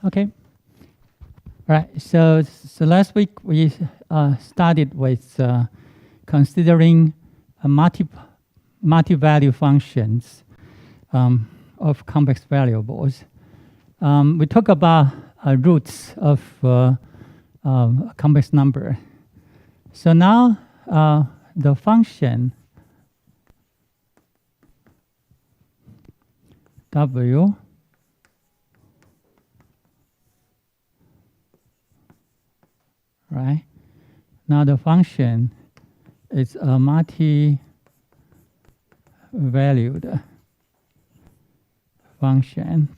Okay. All right. So last week we started with considering multi-value functions of complex variables. We talk about roots of a complex number. So now the function W right? Now the function is a multi-valued function,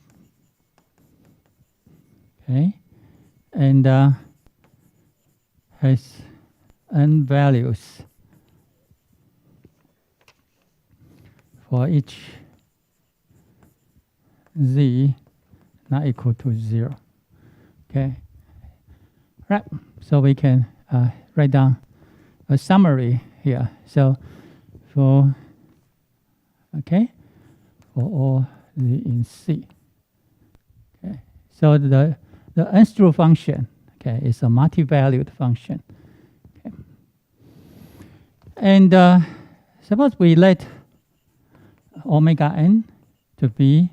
okay, and has n values for each z not equal to 0. Okay, right. So we can write down a summary here. So for all z in C. Okay. So the n-through function, okay, is a multi-valued function. Okay. And suppose we let omega n to be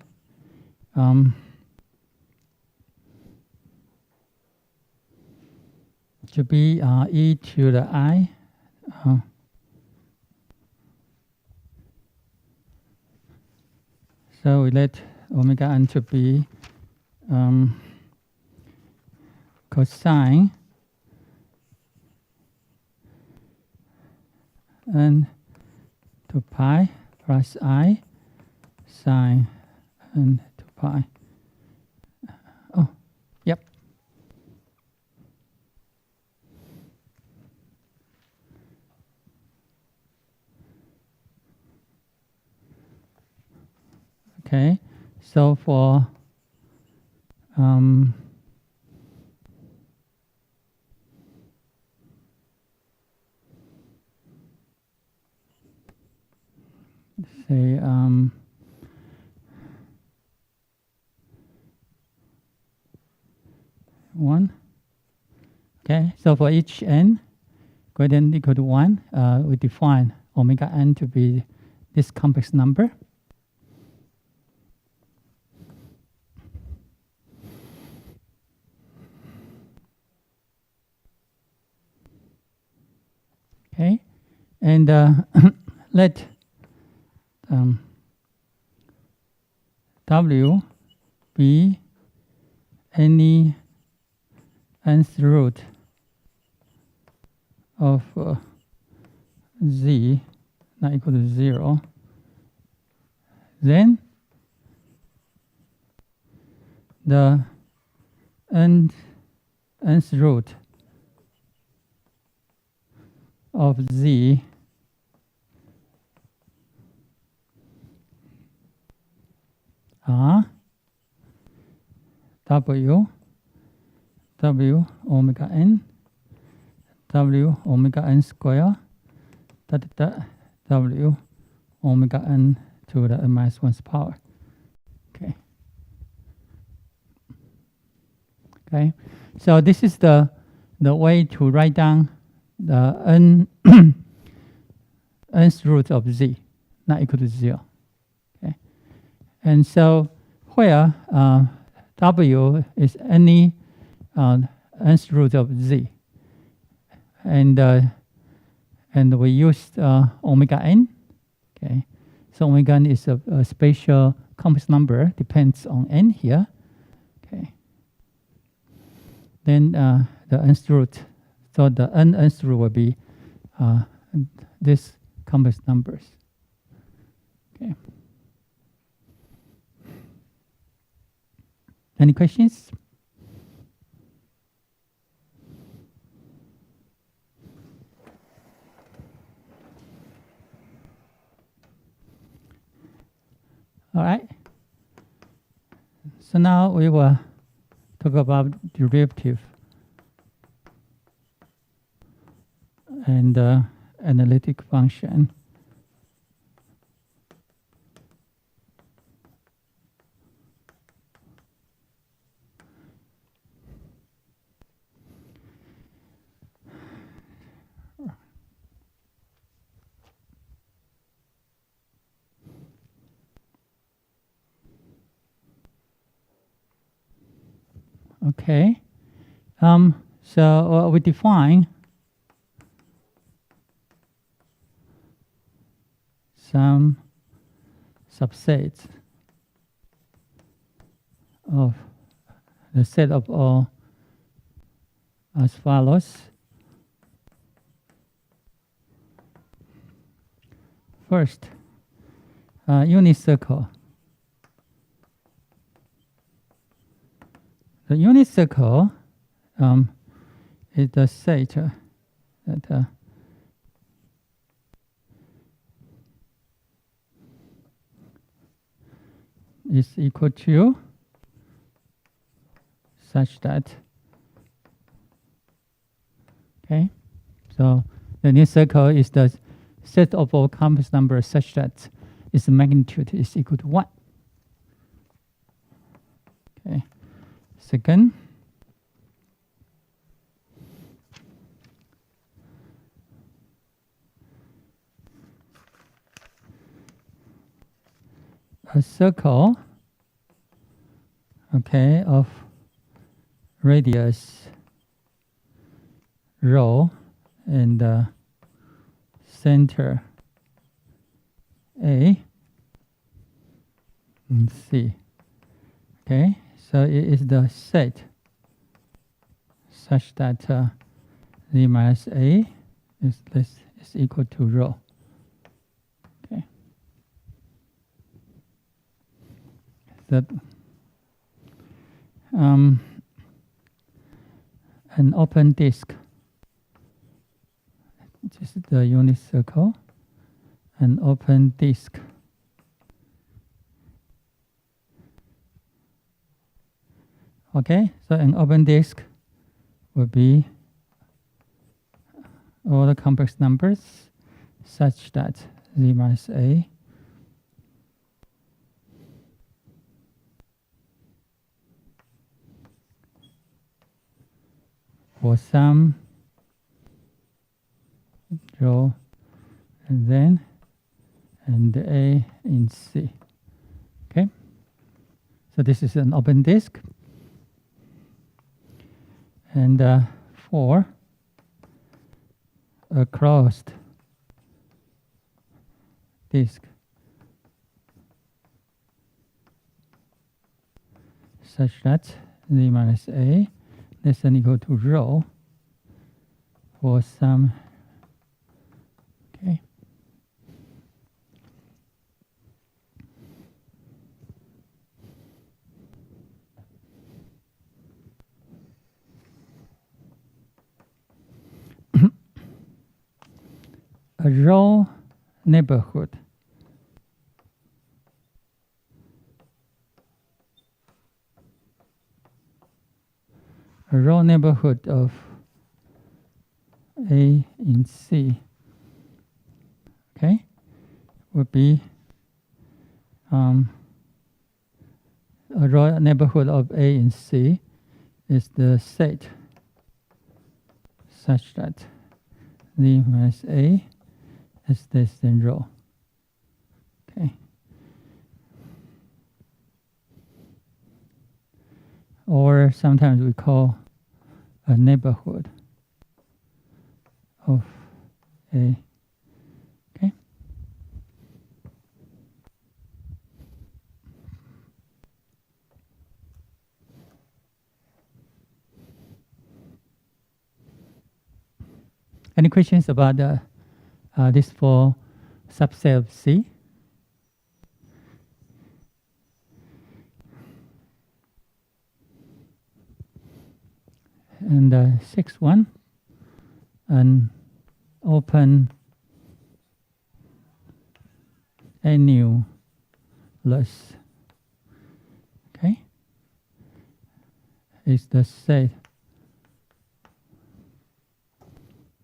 e to the I. So we let omega n to be cosine n to pi plus I sine n to pi. Oh, yep. Okay, so for say 1. Okay, so for each n greater than or equal to 1, we define omega n to be this complex number. Okay, and let W be any nth root of z not equal to 0. Then the nth root of z are W omega n, W omega n square, W omega n to the n minus 1's power. Okay. Okay. So this is the way to write down the nth root of z not equal to 0. Okay. And so where W is any nth root of z, and we used omega n. Okay, so omega n is a spatial complex number, depends on n here. Okay, then the nth root, so the nth root will be this complex numbers. Okay. Any questions? All right. So now we will talk about derivative and analytic function. Okay. So we define some subsets of the set of all as follows. First, unit circle. The unit circle is the set that is equal to such that, okay, so the unit circle is the set of all complex numbers such that its magnitude is equal to 1. Okay. Second, a circle, okay, of radius rho and center A and C. Okay, so it is the set such that Z minus A is equal to rho. Okay, that an open disk. This is the unit circle. An open disk. Okay, so an open disk will be all the complex numbers such that Z minus A for some rho and then and A in C. Okay, so this is an open disk. And 4, a closed disk such that Z minus A less than equal to rho for some, okay, a rho neighborhood. A rho neighborhood of A in C, okay, would be a rho neighborhood of A in C is the set such that Z minus A is less than rho. Okay. Or sometimes we call a neighborhood of A. Okay. Any questions about this for subset of C? And the sixth one, an open annulus. Okay, is the set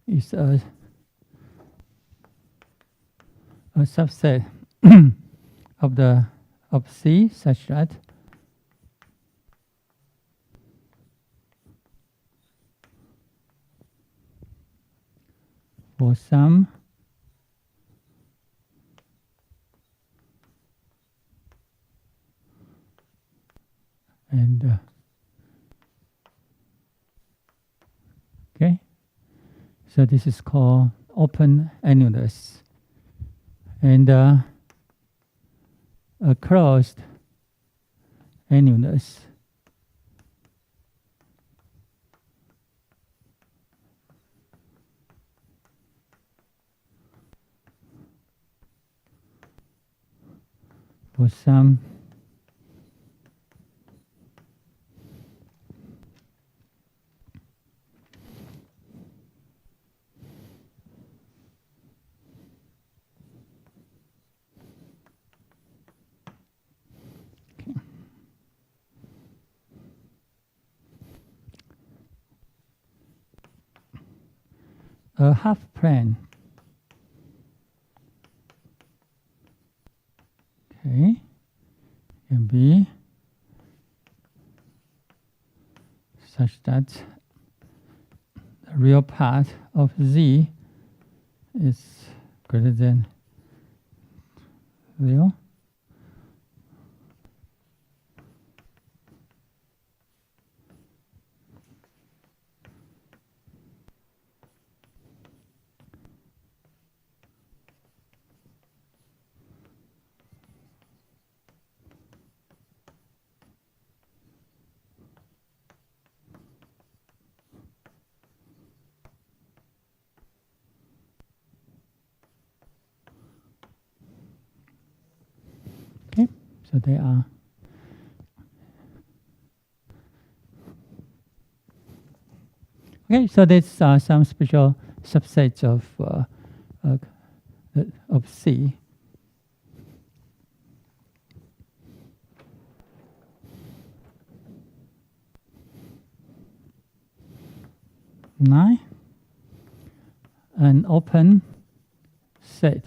is a subset of C such that for some and So this is called open annulus. And a closed annulus for some a half plane. Okay, can be such that the real part of Z is greater than 0. Okay, so they are okay. So there's some special subsets of C. Nine, an open set.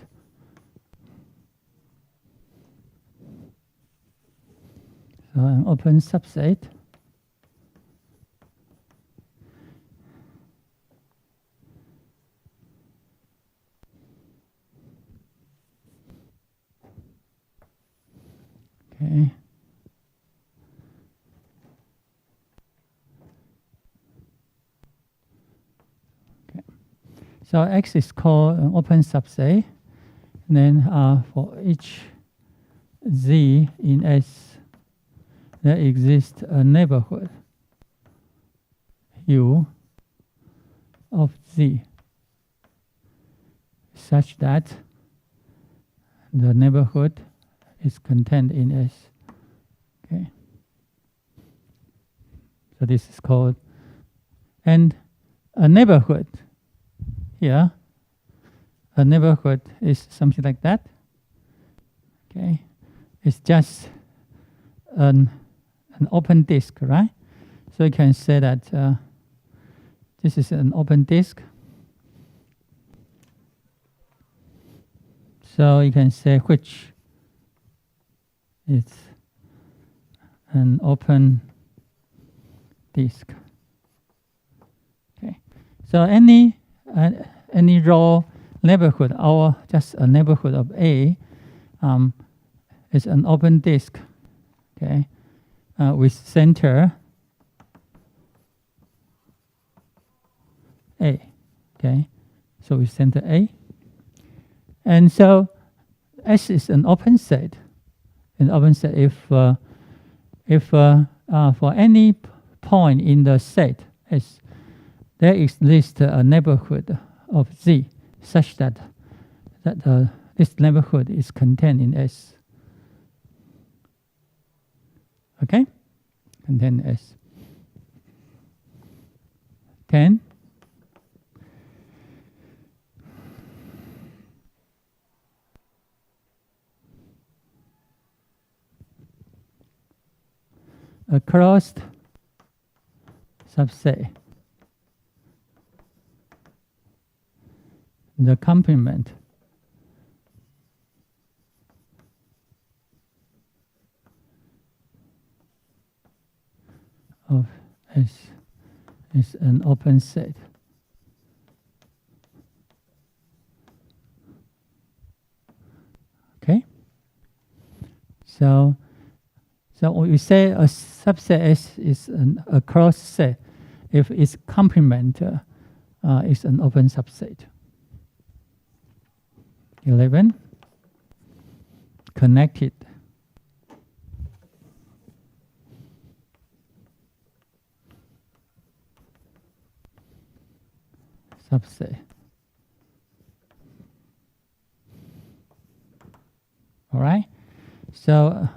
So an open subset okay. So X is called an open subset. And then for each Z in S, there exists a neighborhood U of Z such that the neighborhood is contained in S. Okay. So this is called, and a neighborhood here, a neighborhood is something like that. Okay, it's just an open disk, right? So you can say that this is an open disk. So you can say which is an open disk. Okay, so any raw neighborhood or just a neighborhood of A is an open disk. Okay, with center A. Okay, so with center A, and so S is an open set. An open set if for any point in the set S, there exists a neighborhood of Z such that this neighborhood is contained in S. Okay, contained in S. 10. A closed subset. The complement of S is an open set. Okay, so when we say a subset S is a closed set if its complement is an open subset. 11. Connected subset. All right. So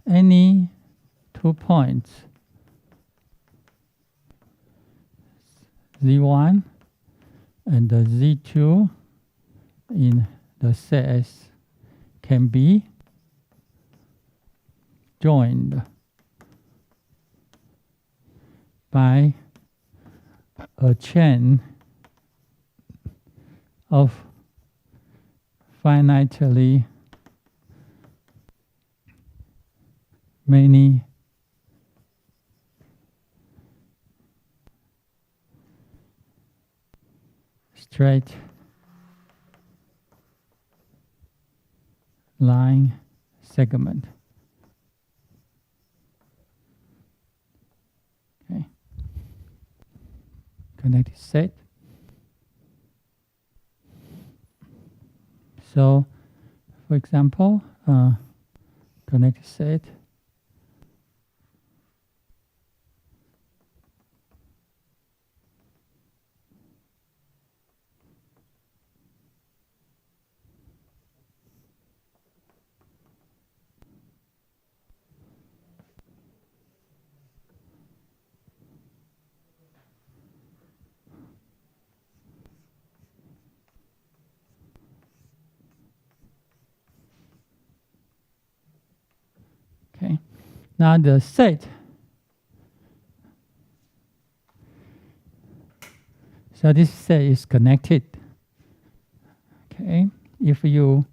any 2 points Z1 and the Z2 in the set S can be joined by a chain of finitely many straight line segment. Okay. Connected set. So, for example, connected set okay. Now the set. So this set is connected. Okay. If you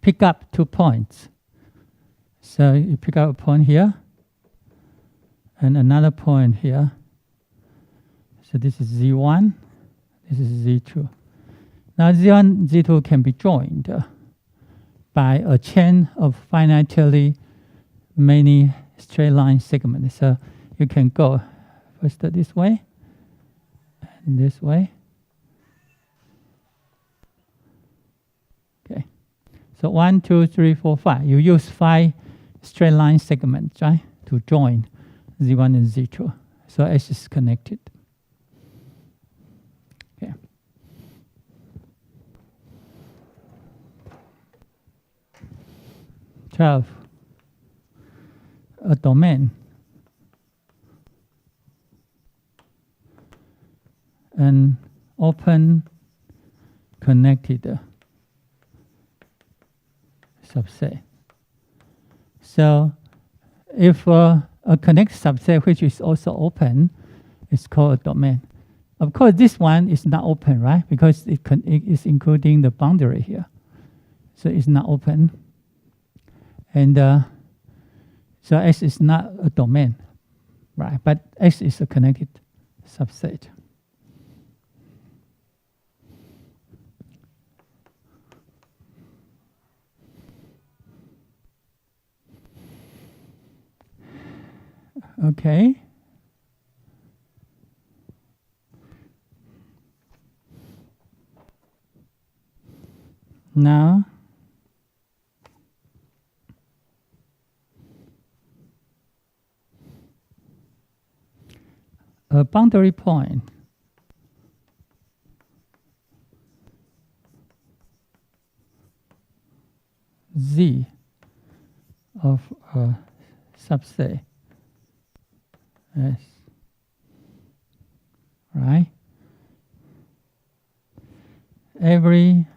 pick up 2 points, so you pick up a point here and another point here. So this is Z1, this is Z2. Now Z1, Z2 can be joined by a chain of finitely many straight line segments. So you can go first this way and this way. Okay. So 1, 2, 3, 4, 5. You use 5 straight line segments, right, to join Z1 and Z2. So S is connected. Okay. A domain an open connected subset. So if a connected subset which is also open is called a domain. Of course, this one is not open, right? Because it is including the boundary here. So it's not open. And so S is not a domain, right? But S is a connected subset. Okay. Now, a boundary point Z of a subset S, right? Every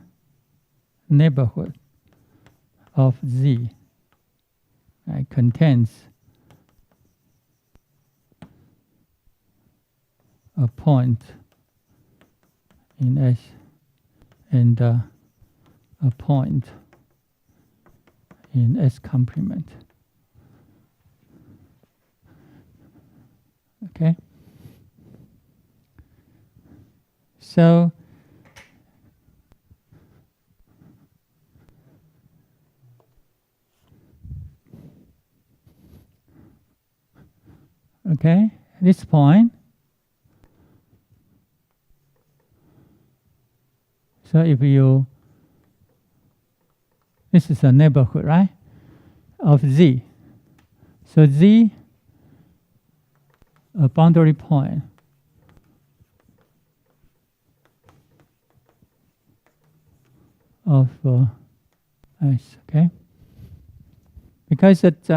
neighborhood of Z, right, contains a point in S and a point in S complement. Okay? So Okay, this point. So if you, this is a neighborhood, right, of Z. So Z, a boundary point of S, okay? Because it's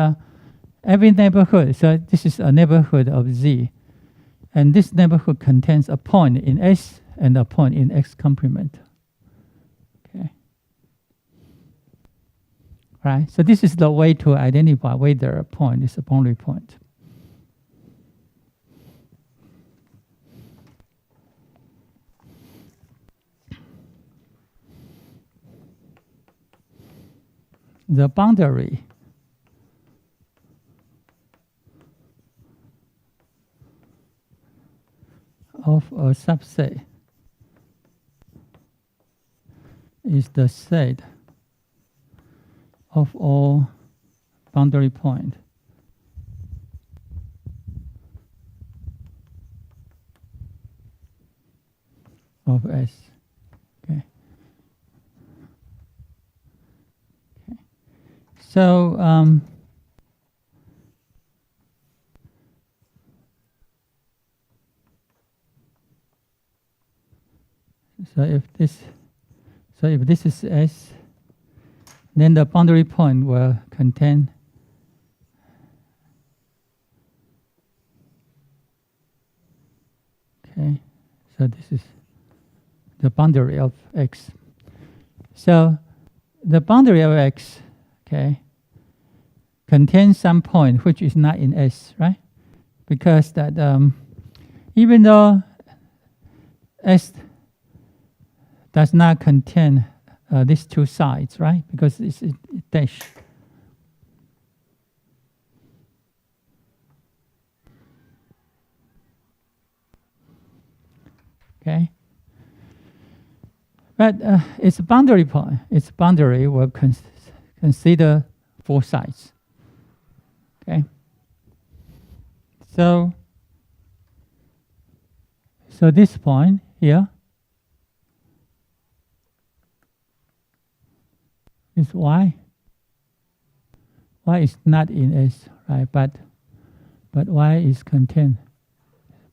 every neighborhood, so this is a neighborhood of Z. And this neighborhood contains a point in S and a point in X complement. Okay. Right, so this is the way to identify whether a point is a boundary point. The boundary of a subset is the set of all boundary points of S. Okay. Okay. So if this is S, then the boundary point will contain okay. So this is the boundary of X. So the boundary of X, okay, contains some point which is not in S, right? Because that even though S does not contain these two sides, right? Because it's dash. Okay. But its boundary point, its boundary will consider four sides. Okay. So this point here is Y. Y is not in S, right? But Y is contained.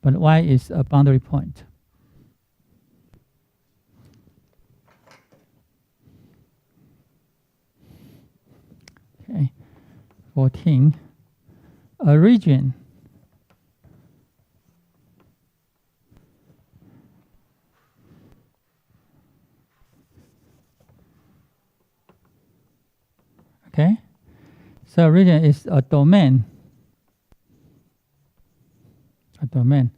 But Y is a boundary point. Okay. 14. A region okay. So region is a domain. A domain.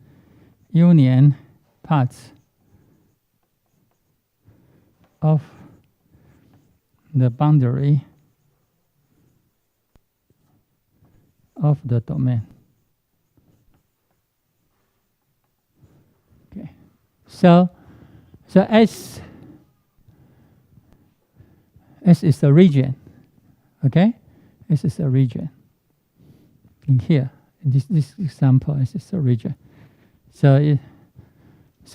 Union parts of the boundary of the domain. Okay. So S is a region. Okay? S is a region. In here, in this example, S is a region. So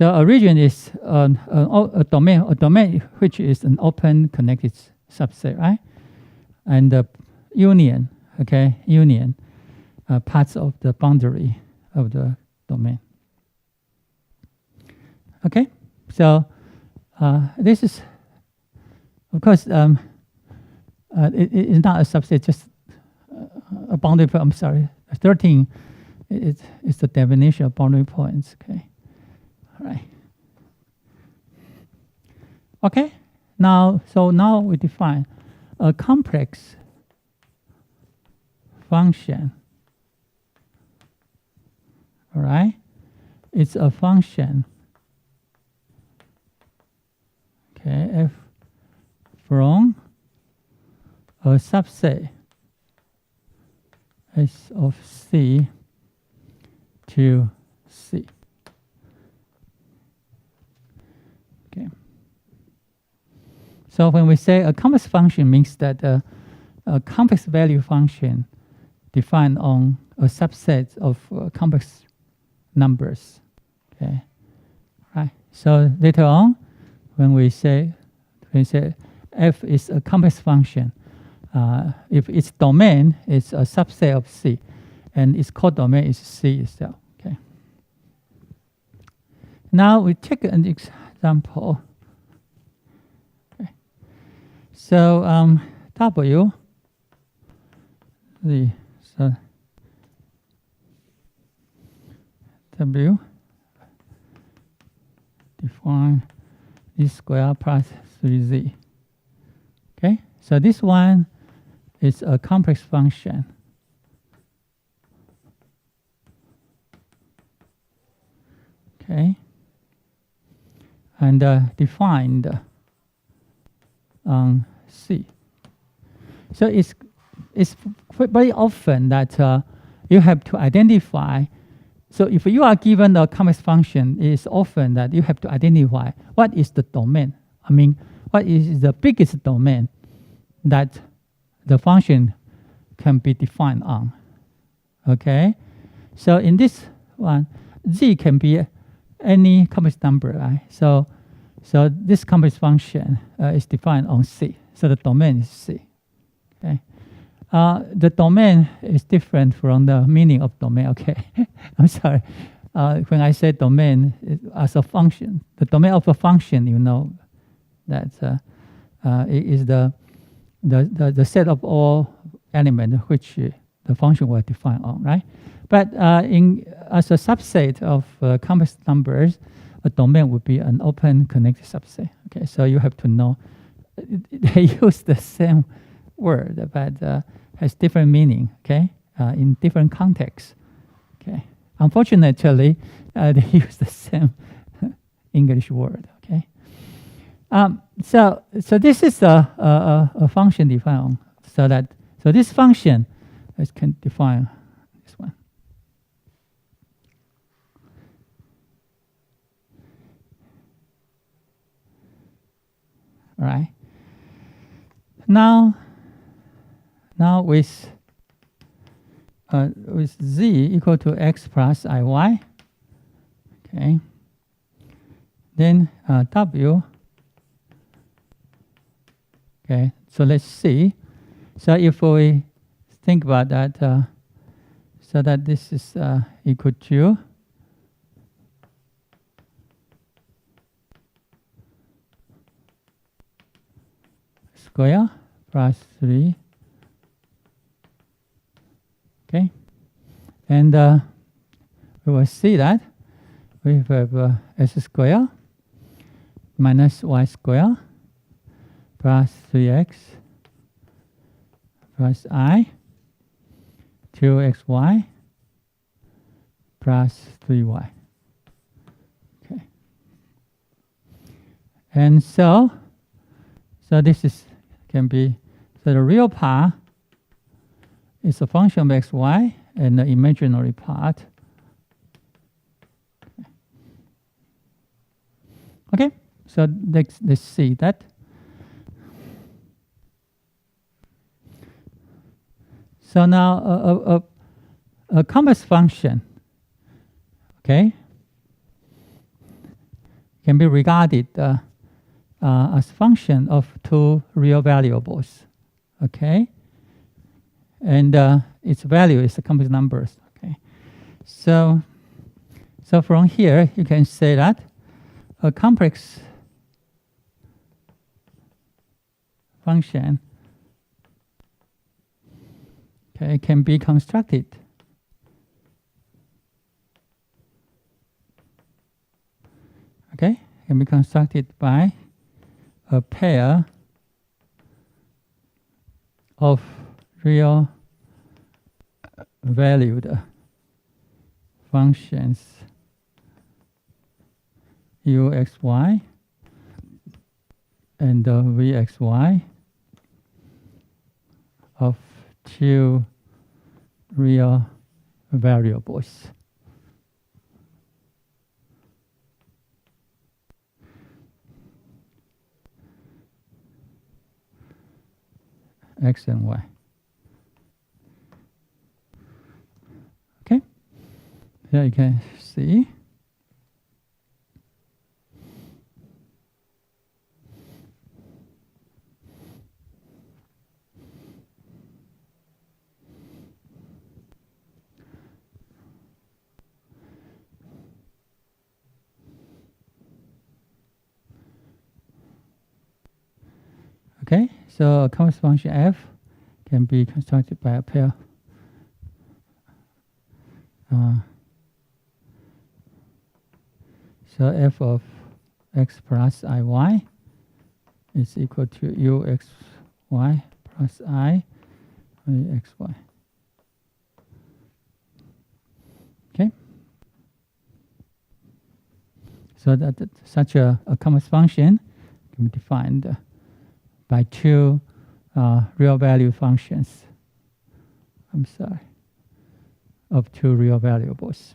a region is a domain which is an open connected subset, right? And the union, okay, parts of the boundary of the domain. Okay, so this is, of course, it is not a subset, just a boundary point. I'm sorry, 13 is the definition of boundary points. Okay, all right. Okay, now we define a complex function. All right, it's a function. Okay, f from a subset S of C to C. Okay. So when we say a complex function means that a complex value function defined on a subset of complex numbers. Okay, right. So later on, when we say f is a complex function, if its domain is a subset of C, and its codomain is C itself. Okay. Now we take an example. Okay. So W, so W define Z squared plus 3Z. Okay, so this one is a complex function. Okay, and defined on C. So it's very often that you have to identify. So if you are given a complex function, it's often that you have to identify what is the domain. I mean, what is the biggest domain that the function can be defined on. Okay, so in this one, Z can be any complex number, right? So this complex function is defined on C. So the domain is C. Okay, the domain is different from the meaning of domain. Okay, I'm sorry. When I say domain as a function, the domain of a function, you know, that it is the set of all elements which the function will define on, right? But as a subset of complex numbers, a domain would be an open connected subset. Okay, so you have to know they use the same word, but has different meaning. Okay, in different contexts. Okay, unfortunately, they use the same English word. Okay, so this is a function defined so this function can define this one. All right. Now with Z equal to X plus IY, okay, then W, okay, so let's see. So if we think about that, so that this is equal to square plus 3. Okay, and we will see that we have s squared minus y squared plus 3x plus I 2xy plus 3y. Okay, and so this is can be, so the real part is a function of xy, and the imaginary part. Okay, so let's see that. So now a complex function, okay, can be regarded as function of two real variables, okay, and its value is the complex numbers. Okay, so from here you can say that a complex function, okay, can be constructed by a pair of real valued functions uxy and vxy of two real variables. X and Y. Here you can see. Okay, so a complex function f can be constructed by a pair. So f of x plus iy is equal to uxy plus I xy. Okay. So that such a complex function can be defined by two real value functions. I'm sorry, of two real variables.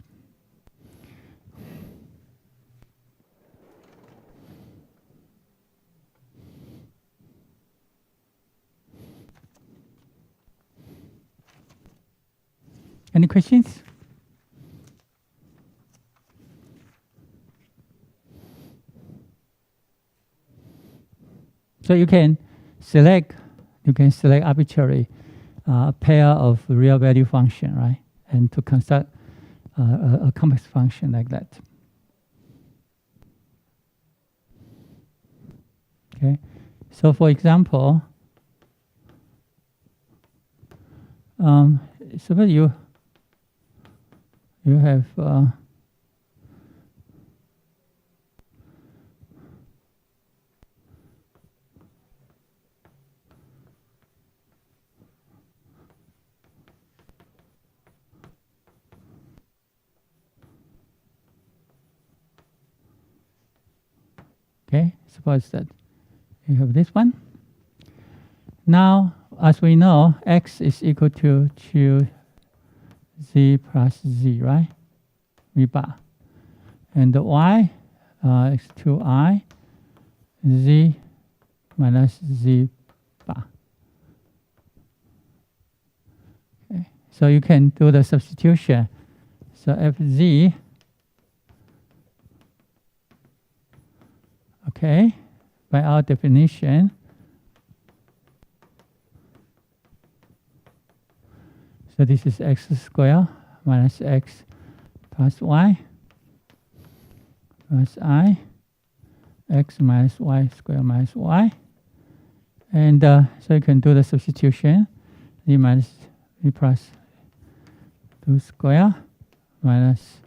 Any questions? So you can select arbitrary pair of real value function, right? And to construct a complex function like that. Okay. So for example, suppose you have okay, suppose that you have this one. Now, as we know, x is equal to 2z plus z, right? V bar. And the y is 2I z minus z bar. Okay. So you can do the substitution. So fz, okay, by our definition, so this is x squared minus x plus y plus I, x minus y squared minus y. And so you can do the substitution. Z minus z plus 2 squared minus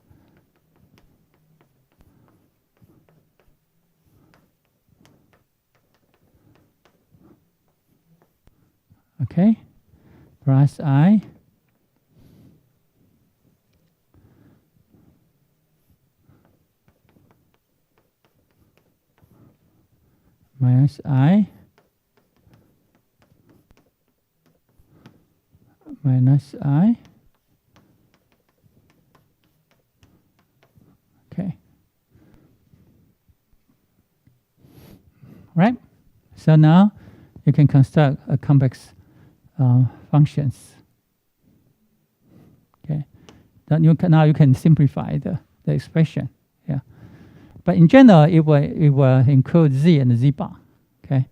okay, plus I minus I minus I. Okay. Right? So now you can construct a complex functions. Okay. Now you can simplify the expression. Yeah. But in general, it will include z and z bar. Okay.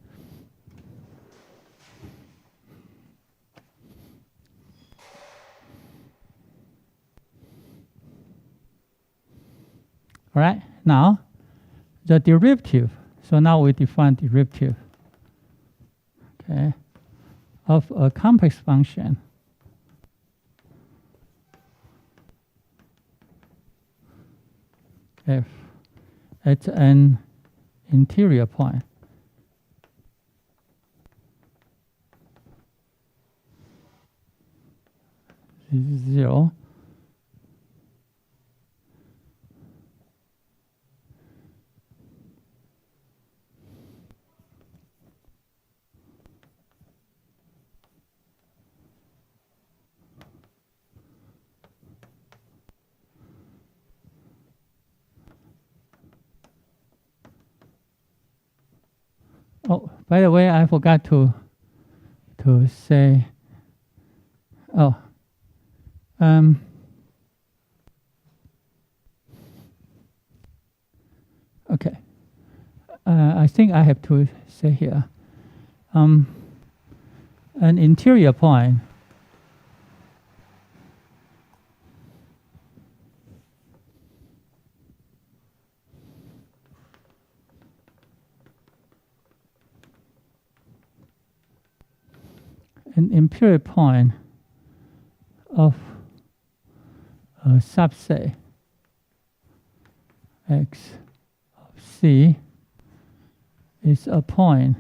All right. Now the derivative. So now we define derivative. Okay. Of a complex function f at an interior point is 0 Oh, by the way, I forgot to say. Oh, Okay. I think I have to say here, an interior point of a subset X of C is a point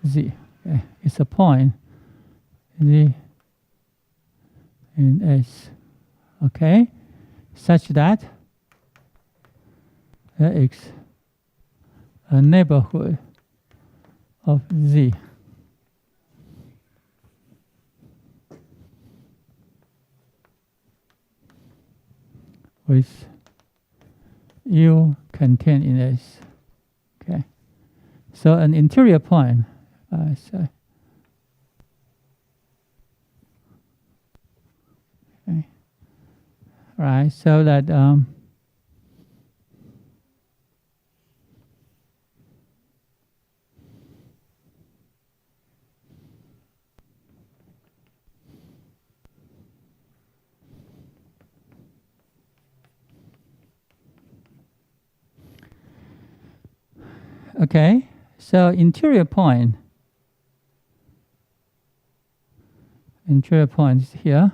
Z. Okay. It's a point Z in S. Okay, such that there is a neighborhood of Z with U contained in S. Okay, so an interior point, okay, right? So that okay, so interior point is here.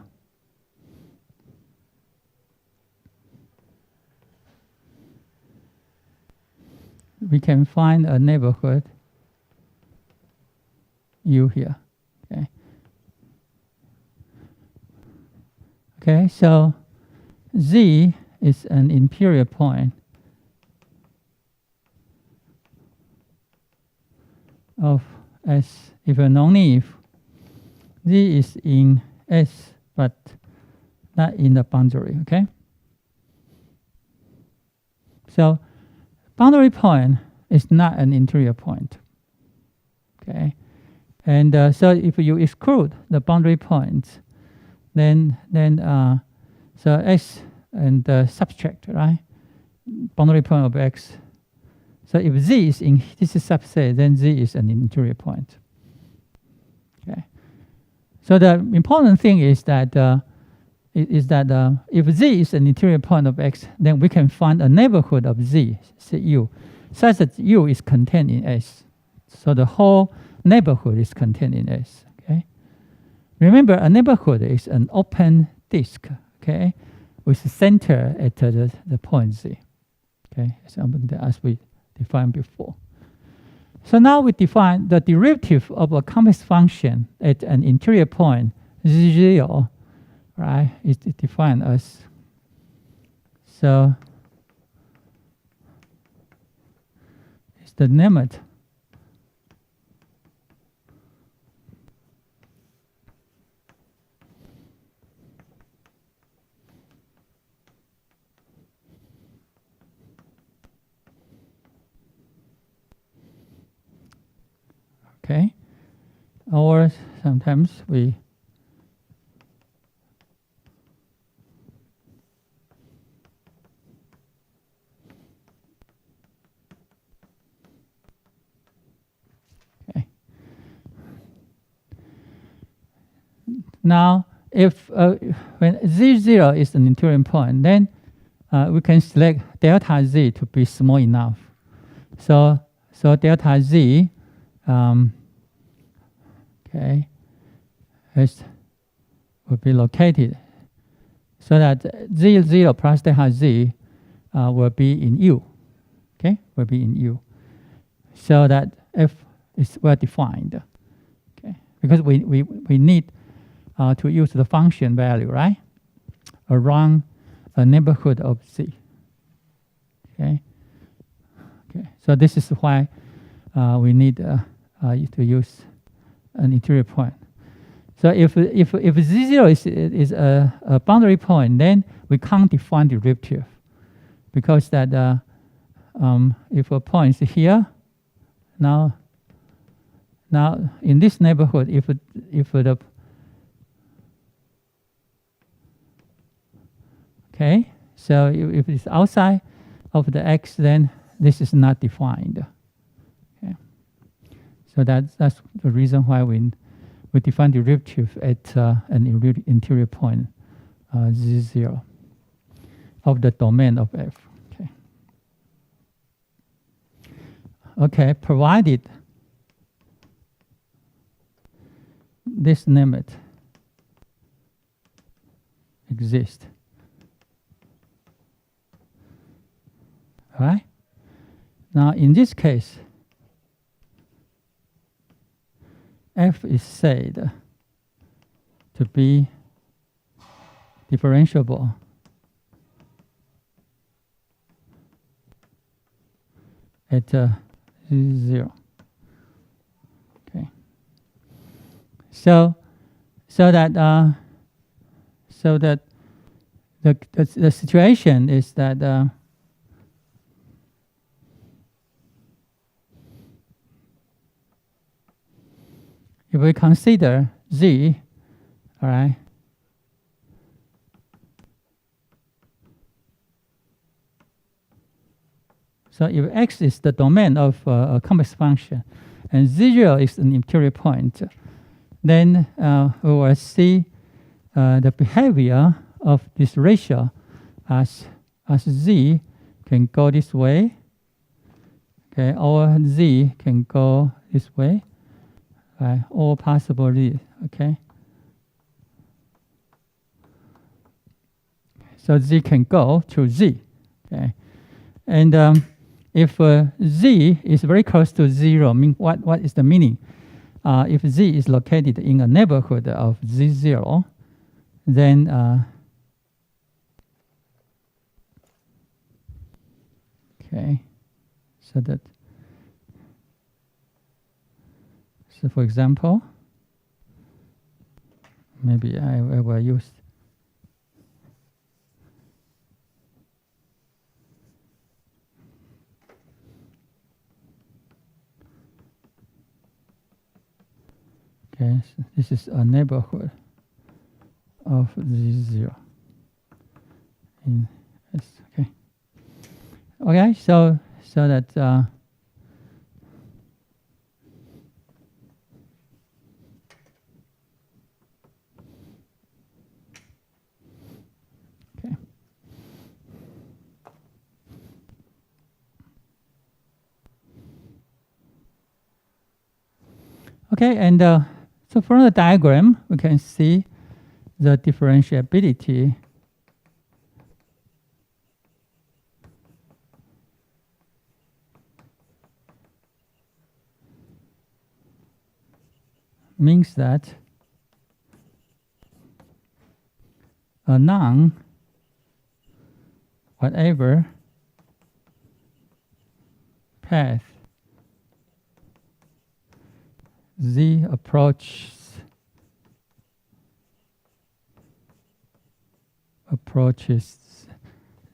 We can find a neighborhood U here. Okay. Okay, so Z is an interior point of S if and only if Z is in S but not in the boundary. Okay. So boundary point is not an interior point. Okay, and so if you exclude the boundary points, then so X and subtract, right? Boundary point of X. So if Z is in this subset, then Z is an interior point. Okay. So the important thing is that if Z is an interior point of X, then we can find a neighborhood of Z, say U, such that U is contained in S. So the whole neighborhood is contained in S. Okay. Remember, a neighborhood is an open disk. Okay, with the center at the point Z. Okay, as we defined before. So now we define the derivative of a complex function at an interior point Z0, right? Is defined as, so it's the limit okay, or sometimes we now if when Z0 is an interior point, then we can select delta Z to be small enough. So delta Z okay, will be located so that Z0 plus delta Z will be in U. Okay, will be in U. So that F is well defined. Okay, because we need to use the function value, right, around a neighborhood of Z. Okay. Okay. So this is why we need to use an interior point. So if Z0 is a boundary point, then we can't define derivative, because that if a point is here, now Now, in this neighborhood, if the okay, so if it's outside of the X, then this is not defined. Okay, so that's the reason why we define derivative at an interior point z0 of the domain of F. Okay. Okay, provided this limit exists. All right? Now, in this case, F is said to be differentiable at z0. Okay. So that the situation is that if we consider z, all right, so if x is the domain of a complex function and z0 is an interior point, then we will see the behavior of this ratio as z can go this way, okay, or z can go this way. All possible reads, okay? So z can go to z, okay? And if z is very close to 0, what is the meaning? If z is located in a neighborhood of z0, then okay, so for example, maybe I will use okay, so this is a neighborhood of z0 in S. Okay. Okay, so that okay. Okay, and so from the diagram, we can see the differentiability means that a non whatever path z approaches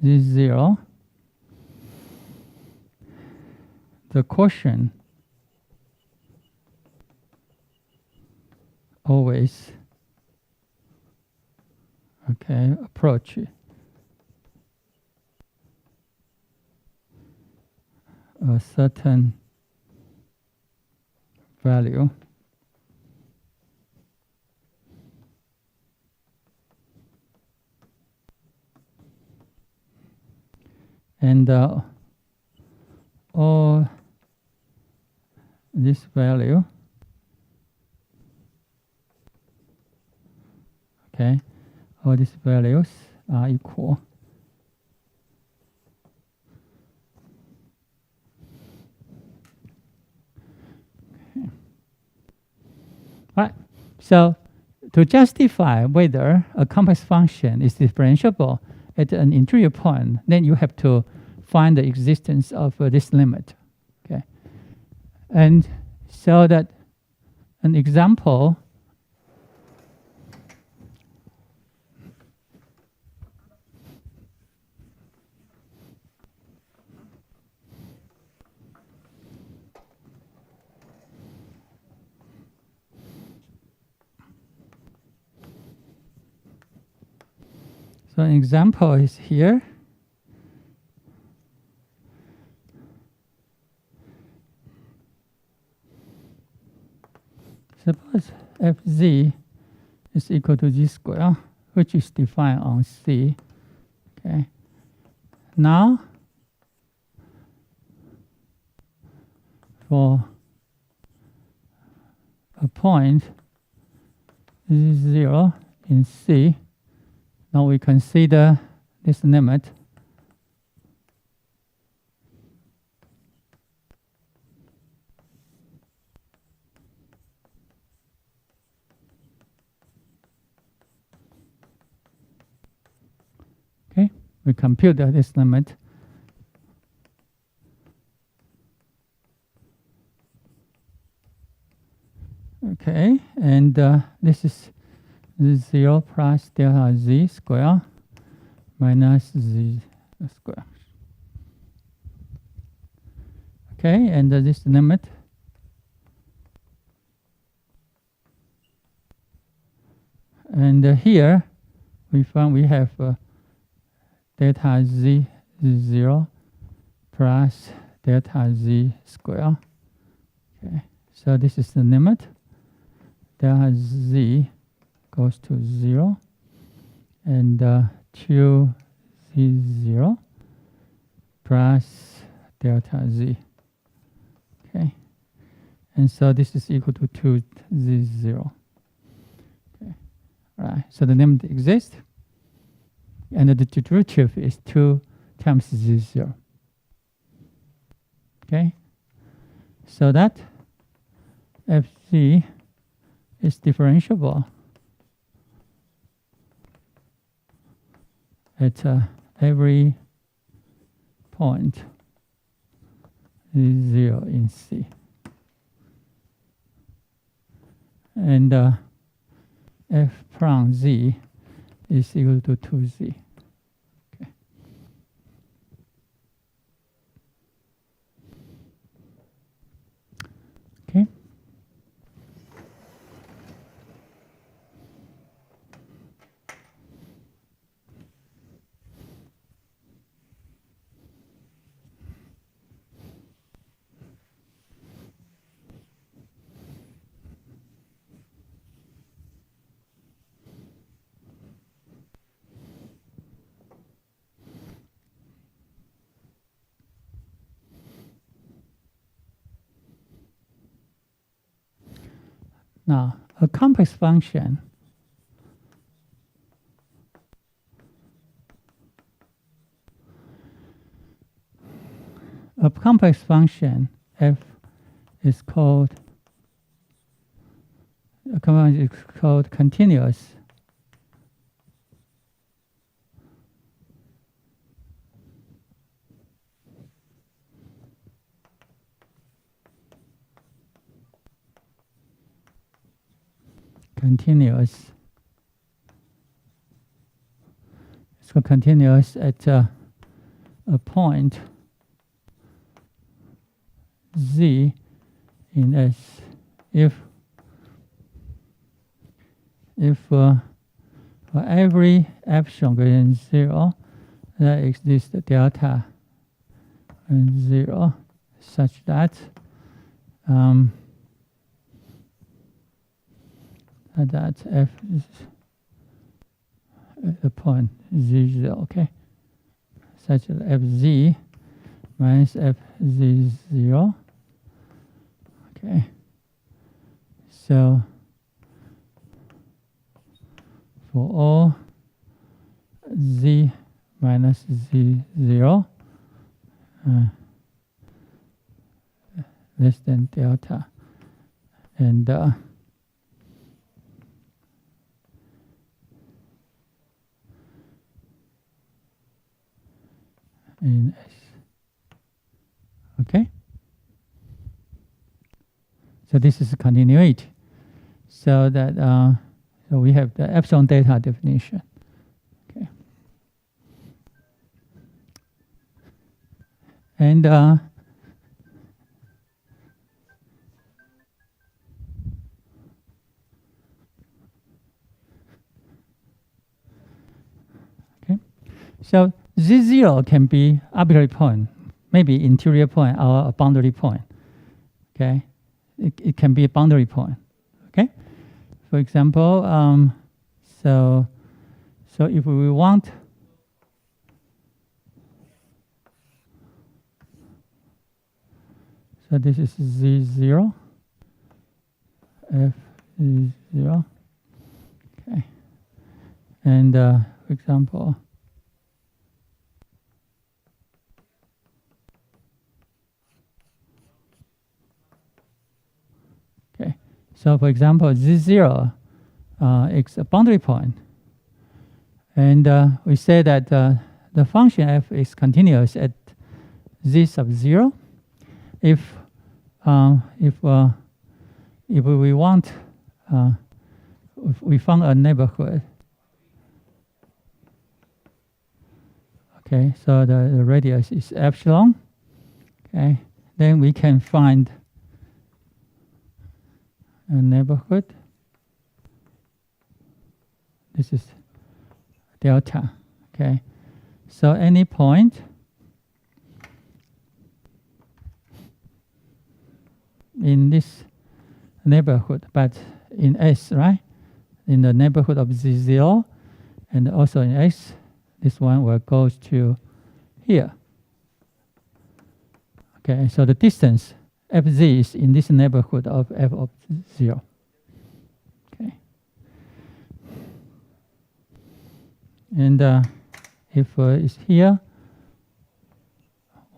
z0, the quotient always okay approach a certain value. And all this value, okay, all these values are equal. Okay. Right. So to justify whether a complex function is differentiable at an interior point, then you have to find the existence of this limit. Okay, and so that an example So an example is here. Suppose fz is equal to g squared, which is defined on C. Okay. Now, for a point z0 in C, now we consider this limit. Okay, we compute this limit. Okay, and this is 0 plus delta z square minus z square. Okay, and this limit and here we found we have delta z 0 plus delta z square. Okay, so this is the limit. Delta z goes to 0 and 2z0 plus delta z. Okay, and so this is equal to 2z0. Okay, all right. So the limit exists, and the derivative is 2 times z0. Okay, so that fz is differentiable at every point z0 in C. And f prime z is equal to 2z. Okay. Okay. Now, a complex function f is called continuous. It's called continuous at a point z in S. If for every epsilon greater than 0, there exists delta 0, such that that f is the point z0, okay, such that fz minus fz0, okay, so for all z minus z0 less than delta, and in S. Okay? So this is continuity. So that so we have the epsilon data definition. Okay. And okay. So Z0 can be arbitrary point, maybe interior point or a boundary point. Okay, it can be a boundary point. Okay, for example, so if we want so this is Z0, F Z0. Okay, and for example. Okay, so for example, Z0 is a boundary point, and we say that the function f is continuous at z sub 0 if we want if we found a neighborhood. Okay, so the radius is epsilon. Okay, then we can find a neighborhood. This is delta. Okay, so any point in this neighborhood, but in S, right? In the neighborhood of Z0, and also in S, this one will go to here. Okay, so the distance Fz is in this neighborhood of f of 0. Okay, and if it's here,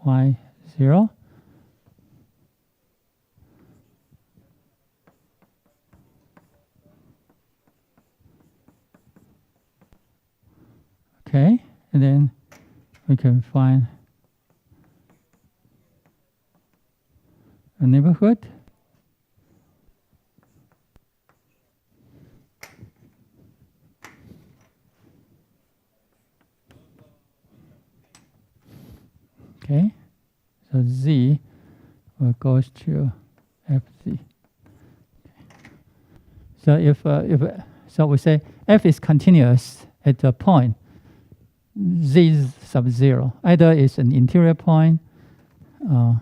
y0. Okay, and then we can find a neighborhood. Okay, so Z will goes to Fz. So if so we say f is continuous at the point z sub 0, either it's an interior point or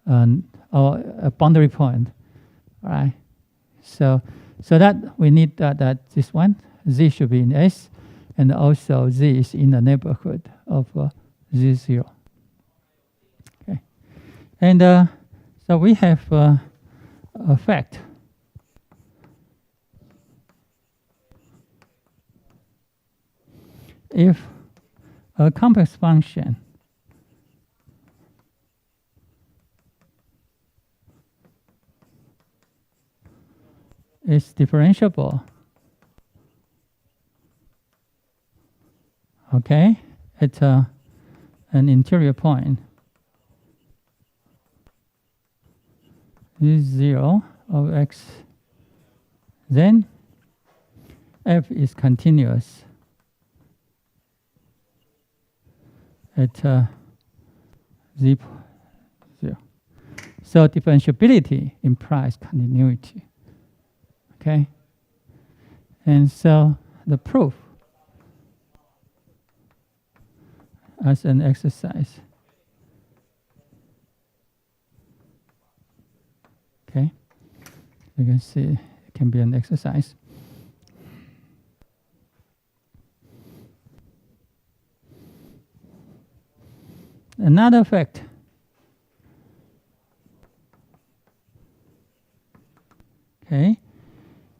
a boundary point, right? So that we need that this one z should be in S, and also z is in the neighborhood of z0. Okay, and so we have a fact. If a complex function is differentiable, okay, at an interior point, z0 of x, then f is continuous at z0. So differentiability implies continuity. Okay, and so the proof as an exercise. Okay, you can see it can be an exercise. Another fact. Okay,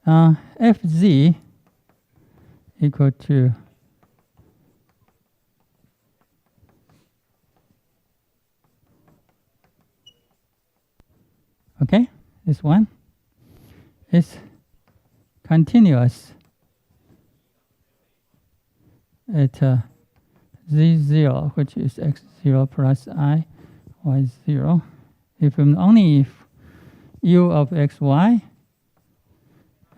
Fz equal to okay, this one is continuous at z0, which is x0 plus I, y0, if and only if u of xy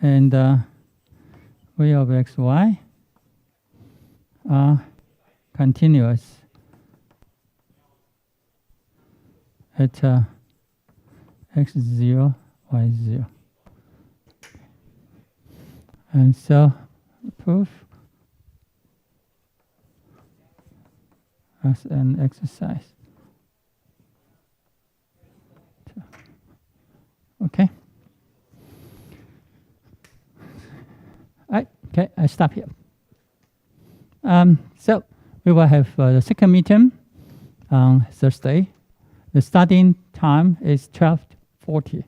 and v of xy are continuous at x0, y0. And so the proof as an exercise. Okay. Okay, I stop here. So we will have the second midterm on Thursday. The starting time is 12:40.